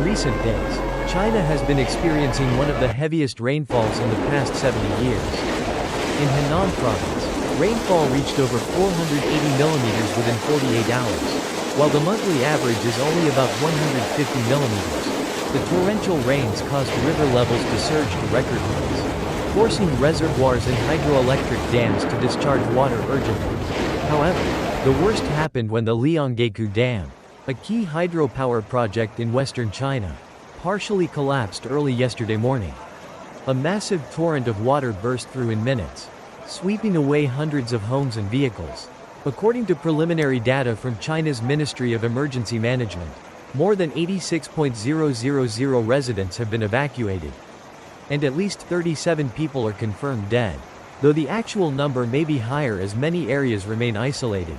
recent days, China has been experiencing one of the heaviest rainfalls in the past 70 years. In Henan Province, rainfall reached over 480 millimeters within 48 hours, while the monthly average is only about 150 millimeters. The torrential rains caused river levels to surge to record highs, forcing reservoirs and hydroelectric dams to discharge water urgently. However, the worst happened when the Lianghekou Dam, a key hydropower project in western China, partially collapsed early yesterday morning. A massive torrent of water burst through in minutes, sweeping away hundreds of homes and vehicles. According to preliminary data from China's Ministry of Emergency Management, more than 86,000 residents have been evacuated, and at least 37 people are confirmed dead, though the actual number may be higher as many areas remain isolated.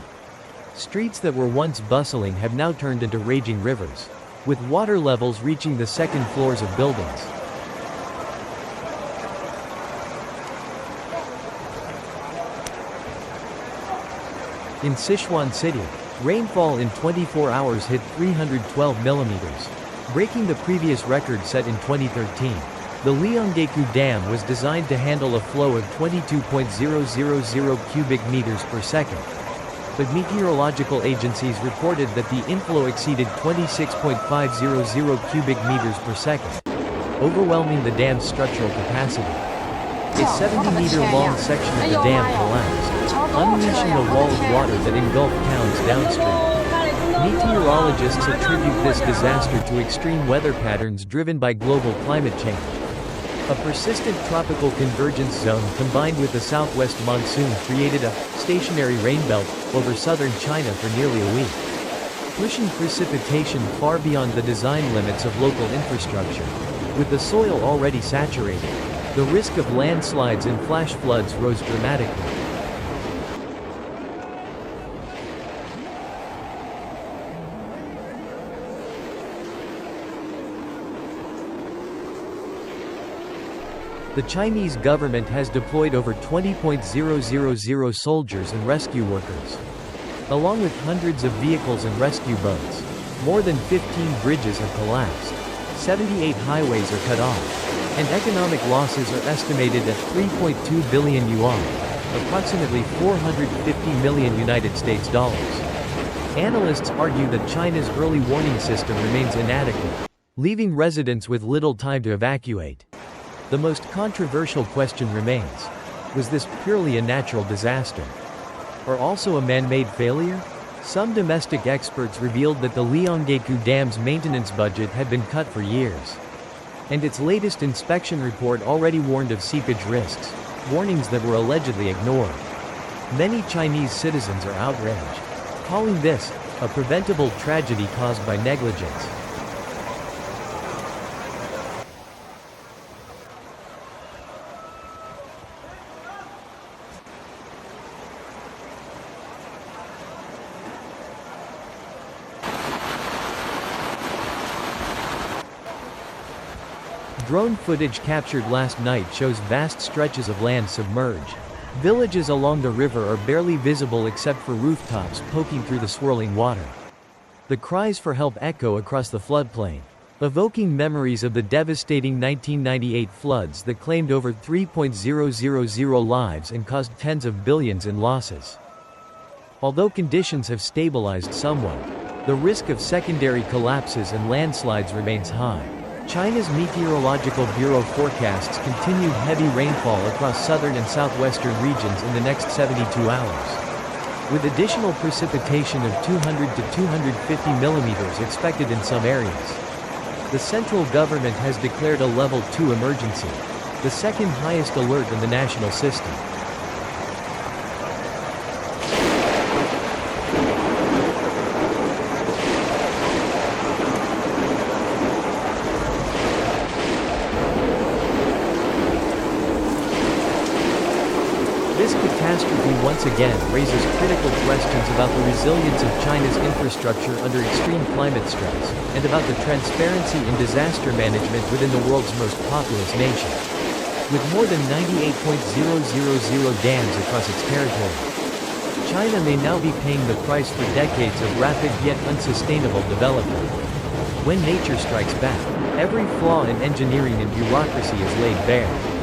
Streets that were once bustling have now turned into raging rivers, with water levels reaching the second floors of buildings. In Sichuan City, rainfall in 24 hours hit 312 millimeters, breaking the previous record set in 2013. The Lianghekou Dam was designed to handle a flow of 22.000 cubic meters per second, but meteorological agencies reported that the inflow exceeded 26.500 cubic meters per second, overwhelming the dam's structural capacity. A 70-meter-long section of the dam collapsed, unleashing a wall of water that engulfed towns downstream. Meteorologists attribute this disaster to extreme weather patterns driven by global climate change. A persistent tropical convergence zone combined with the southwest monsoon created a stationary rainbelt over southern China for nearly a week, pushing precipitation far beyond the design limits of local infrastructure. With the soil already saturated, the risk of landslides and flash floods rose dramatically. The Chinese government has deployed over 20,000 soldiers and rescue workers, along with hundreds of vehicles and rescue boats. More than 15 bridges have collapsed, 78 highways are cut off, and economic losses are estimated at 3.2 billion yuan, approximately 450 million United States dollars. Analysts argue that China's early warning system remains inadequate, leaving residents with little time to evacuate. The most controversial question remains: was this purely a natural disaster, or also a man-made failure? Some domestic experts revealed that the Lianghekou Dam's maintenance budget had been cut for years, and its latest inspection report already warned of seepage risks, warnings that were allegedly ignored. Many Chinese citizens are outraged, calling this a preventable tragedy caused by negligence. Drone footage captured last night shows vast stretches of land submerged. Villages along the river are barely visible except for rooftops poking through the swirling water. The cries for help echo across the floodplain, evoking memories of the devastating 1998 floods that claimed over 3,000 lives and caused tens of billions in losses. Although conditions have stabilized somewhat, the risk of secondary collapses and landslides remains high. China's Meteorological Bureau forecasts continued heavy rainfall across southern and southwestern regions in the next 72 hours, with additional precipitation of 200 to 250 millimeters expected in some areas. The central government has declared a Level 2 emergency, the second highest alert in the national system. This catastrophe once again raises critical questions about the resilience of China's infrastructure under extreme climate stress, and about the transparency in disaster management within the world's most populous nation. With more than 98,000 dams across its territory, China may now be paying the price for decades of rapid yet unsustainable development. When nature strikes back, every flaw in engineering and bureaucracy is laid bare.